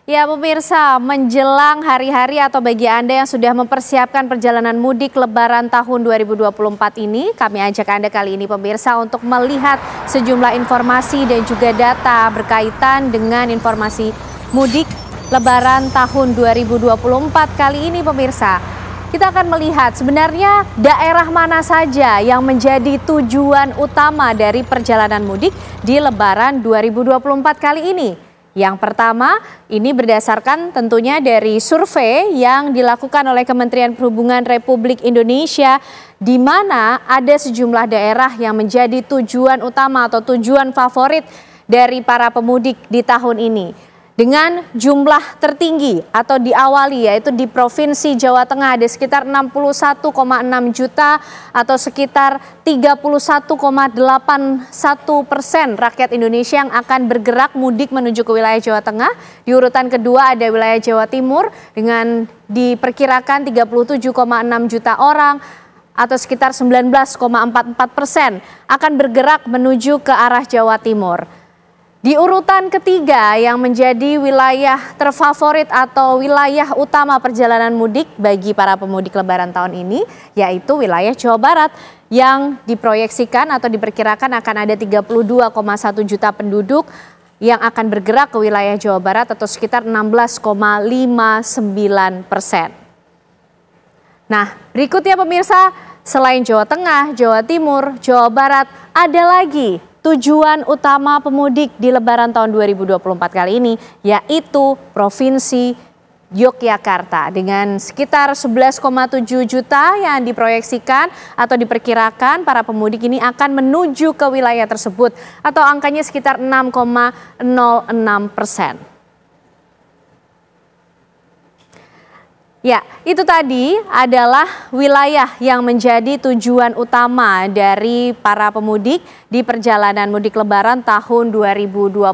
Ya pemirsa, menjelang hari-hari atau bagi Anda yang sudah mempersiapkan perjalanan mudik Lebaran tahun 2024 ini, kami ajak Anda kali ini pemirsa untuk melihat sejumlah informasi dan juga data berkaitan dengan informasi mudik Lebaran tahun 2024 kali ini pemirsa. Kita akan melihat sebenarnya daerah mana saja yang menjadi tujuan utama dari perjalanan mudik di Lebaran 2024 kali ini. Yang pertama, ini berdasarkan tentunya dari survei yang dilakukan oleh Kementerian Perhubungan Republik Indonesia, di mana ada sejumlah daerah yang menjadi tujuan utama atau tujuan favorit dari para pemudik di tahun ini. Dengan jumlah tertinggi atau diawali yaitu di Provinsi Jawa Tengah ada sekitar 61,6 juta atau sekitar 31,81% rakyat Indonesia yang akan bergerak mudik menuju ke wilayah Jawa Tengah. Di urutan kedua ada wilayah Jawa Timur dengan diperkirakan 37,6 juta orang atau sekitar 19,44% akan bergerak menuju ke arah Jawa Timur. Di urutan ketiga yang menjadi wilayah terfavorit atau wilayah utama perjalanan mudik bagi para pemudik Lebaran tahun ini yaitu wilayah Jawa Barat yang diproyeksikan atau diperkirakan akan ada 32,1 juta penduduk yang akan bergerak ke wilayah Jawa Barat atau sekitar 16,59%. Nah, berikutnya pemirsa, selain Jawa Tengah, Jawa Timur, Jawa Barat, ada lagi tujuan utama pemudik di Lebaran tahun 2024 kali ini yaitu Provinsi Yogyakarta dengan sekitar 11,7 juta yang diproyeksikan atau diperkirakan para pemudik ini akan menuju ke wilayah tersebut atau angkanya sekitar 6,06%. Ya, itu tadi adalah wilayah yang menjadi tujuan utama dari para pemudik di perjalanan mudik Lebaran tahun 2024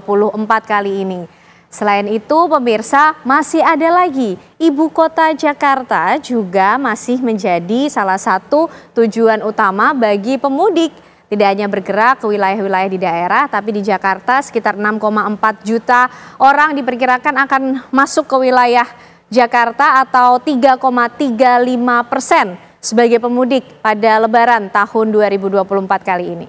kali ini. Selain itu pemirsa, masih ada lagi ibu kota Jakarta juga masih menjadi salah satu tujuan utama bagi pemudik. Tidak hanya bergerak ke wilayah-wilayah di daerah, tapi di Jakarta sekitar 6,4 juta orang diperkirakan akan masuk ke wilayah Jakarta atau 3,35% sebagai pemudik pada Lebaran tahun 2024 kali ini.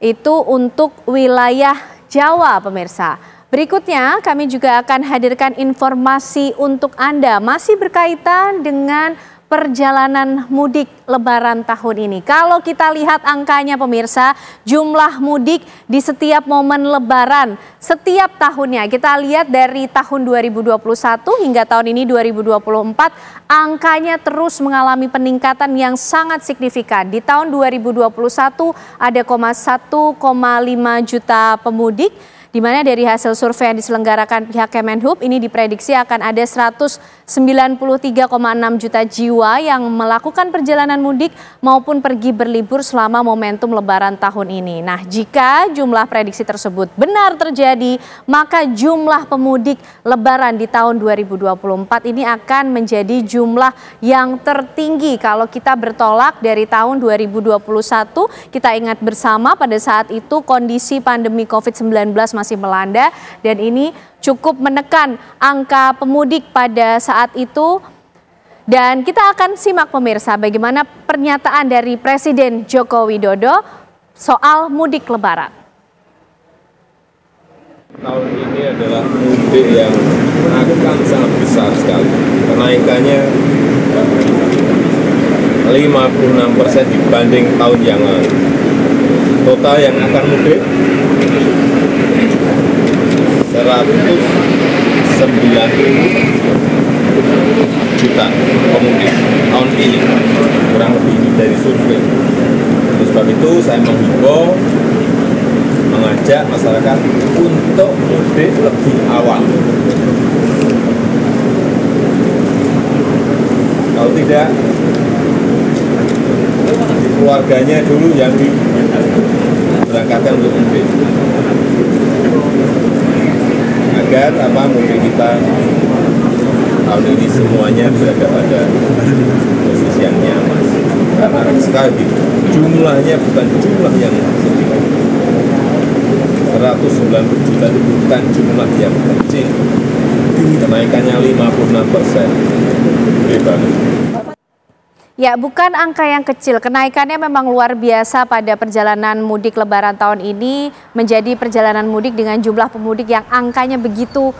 Itu untuk wilayah Jawa pemirsa. Berikutnya kami juga akan hadirkan informasi untuk Anda masih berkaitan dengan perjalanan mudik Lebaran tahun ini. Kalau kita lihat angkanya pemirsa, jumlah mudik di setiap momen Lebaran setiap tahunnya. Kita lihat dari tahun 2021 hingga tahun ini 2024, angkanya terus mengalami peningkatan yang sangat signifikan. Di tahun 2021 ada 1,5 juta pemudik, di mana dari hasil survei yang diselenggarakan pihak Kemenhub ini diprediksi akan ada 193,6 juta jiwa yang melakukan perjalanan mudik maupun pergi berlibur selama momentum Lebaran tahun ini. Nah, jika jumlah prediksi tersebut benar terjadi, maka jumlah pemudik Lebaran di tahun 2024 ini akan menjadi jumlah yang tertinggi kalau kita bertolak dari tahun 2021. Kita ingat bersama pada saat itu kondisi pandemi COVID-19 masih melanda dan ini cukup menekan angka pemudik pada saat itu. Dan kita akan simak pemirsa bagaimana pernyataan dari Presiden Joko Widodo soal mudik Lebaran. Tahun ini adalah mudik yang akan sangat besar sekali. Kenaikannya 56% dibanding tahun yang lalu. Total yang akan mudik 190 juta pemudik tahun ini, kurang lebih ini dari survei. Oleh sebab itu saya menghimbau, mengajak masyarakat untuk mudik lebih awal. Kalau tidak, keluarganya dulu yang diberangkatkan untuk mudik. Agar mudik kita tahun ini semuanya berada pada posisi yang nyaman. Karena sekali lagi jumlahnya bukan jumlah yang sedikit. 190 juta itu bukan jumlah yang kecil. Kenaikannya 56%. Gede banget. Ya, bukan angka yang kecil. Kenaikannya memang luar biasa pada perjalanan mudik Lebaran tahun ini, menjadi perjalanan mudik dengan jumlah pemudik yang angkanya begitu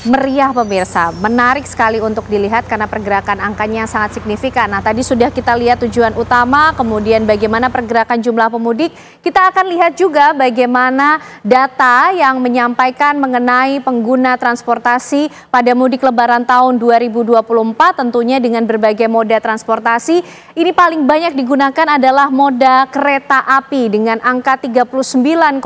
meriah pemirsa. Menarik sekali untuk dilihat karena pergerakan angkanya sangat signifikan. Nah, tadi sudah kita lihat tujuan utama, kemudian bagaimana pergerakan jumlah pemudik. Kita akan lihat juga bagaimana data yang menyampaikan mengenai pengguna transportasi pada mudik Lebaran tahun 2024, tentunya dengan berbagai moda transportasi. Ini paling banyak digunakan adalah moda kereta api dengan angka 39,32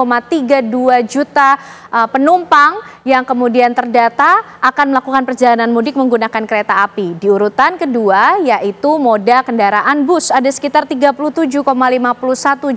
juta penumpang yang kemudian terdata akan melakukan perjalanan mudik menggunakan kereta api. Di urutan kedua yaitu moda kendaraan bus. Ada sekitar 37,51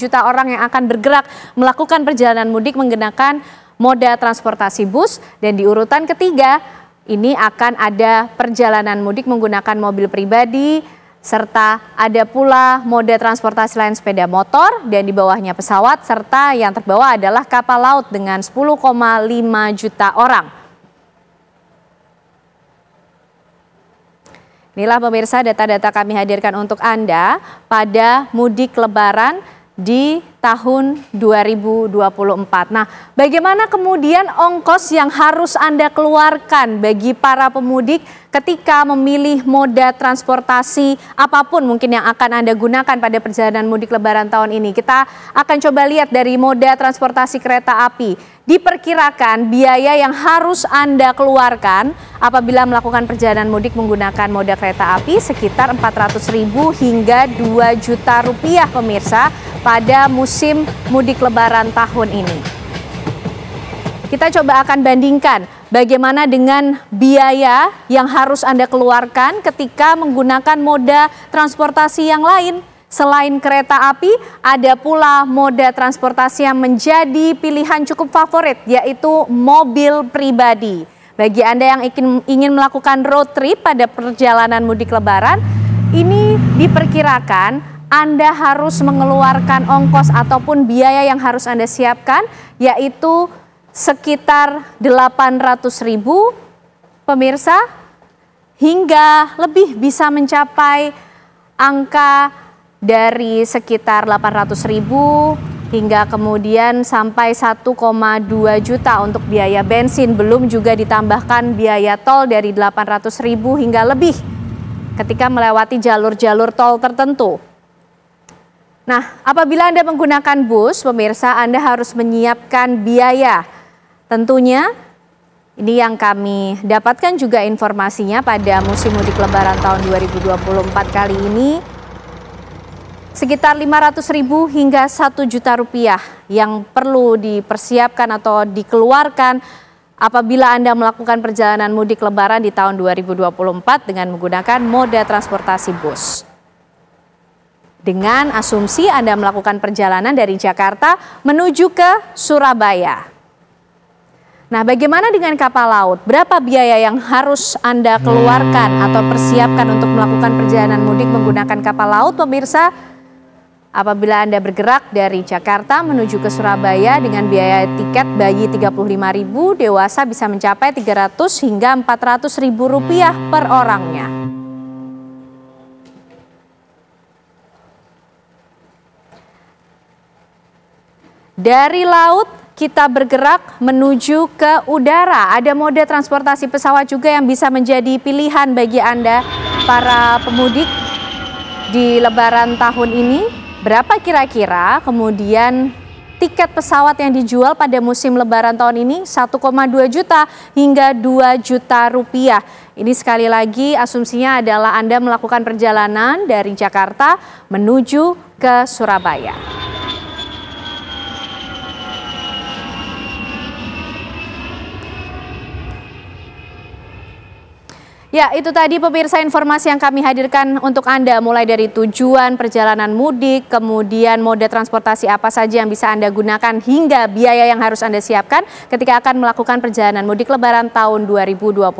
juta orang yang akan bergerak melakukan perjalanan mudik menggunakan moda transportasi bus. Dan di urutan ketiga ini akan ada perjalanan mudik menggunakan mobil pribadi, serta ada pula moda transportasi lain sepeda motor dan di bawahnya pesawat, serta yang terbawa adalah kapal laut dengan 10,5 juta orang. Inilah pemirsa data-data kami hadirkan untuk Anda pada mudik Lebaran di tahun 2024. Nah, bagaimana kemudian ongkos yang harus Anda keluarkan bagi para pemudik ketika memilih moda transportasi apapun mungkin yang akan Anda gunakan pada perjalanan mudik Lebaran tahun ini? Kita akan coba lihat dari moda transportasi kereta api. Diperkirakan biaya yang harus Anda keluarkan apabila melakukan perjalanan mudik menggunakan moda kereta api sekitar 400.000 hingga 2 juta rupiah pemirsa pada musim mudik Lebaran tahun ini. Kita coba akan bandingkan bagaimana dengan biaya yang harus Anda keluarkan ketika menggunakan moda transportasi yang lain. Selain kereta api, ada pula moda transportasi yang menjadi pilihan cukup favorit, yaitu mobil pribadi. Bagi Anda yang ingin melakukan road trip pada perjalanan mudik Lebaran, ini diperkirakan Anda harus mengeluarkan ongkos ataupun biaya yang harus Anda siapkan, yaitu sekitar 800.000 pemirsa, hingga lebih bisa mencapai angka dari sekitar 800.000 hingga kemudian sampai 1,2 juta untuk biaya bensin, belum juga ditambahkan biaya tol dari 800.000 hingga lebih ketika melewati jalur-jalur tol tertentu. Nah, apabila Anda menggunakan bus, pemirsa, Anda harus menyiapkan biaya. Tentunya ini yang kami dapatkan juga informasinya pada musim mudik Lebaran tahun 2024 kali ini. Sekitar 500.000 hingga 1 juta rupiah yang perlu dipersiapkan atau dikeluarkan apabila Anda melakukan perjalanan mudik Lebaran di tahun 2024 dengan menggunakan moda transportasi bus. Dengan asumsi Anda melakukan perjalanan dari Jakarta menuju ke Surabaya. Nah, bagaimana dengan kapal laut? Berapa biaya yang harus Anda keluarkan atau persiapkan untuk melakukan perjalanan mudik menggunakan kapal laut, pemirsa? Apabila Anda bergerak dari Jakarta menuju ke Surabaya dengan biaya tiket bayi 35.000, dewasa bisa mencapai 300 hingga 400.000 rupiah per orangnya. Dari laut kita bergerak menuju ke udara. Ada moda transportasi pesawat juga yang bisa menjadi pilihan bagi Anda para pemudik di Lebaran tahun ini. Berapa kira-kira kemudian tiket pesawat yang dijual pada musim Lebaran tahun ini? 1,2 juta hingga 2 juta rupiah. Ini sekali lagi asumsinya adalah Anda melakukan perjalanan dari Jakarta menuju ke Surabaya. Ya, itu tadi pemirsa informasi yang kami hadirkan untuk Anda, mulai dari tujuan perjalanan mudik, kemudian moda transportasi apa saja yang bisa Anda gunakan, hingga biaya yang harus Anda siapkan ketika akan melakukan perjalanan mudik Lebaran tahun 2024.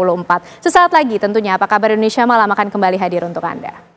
Sesaat lagi tentunya Apa Kabar Indonesia Malam akan kembali hadir untuk Anda.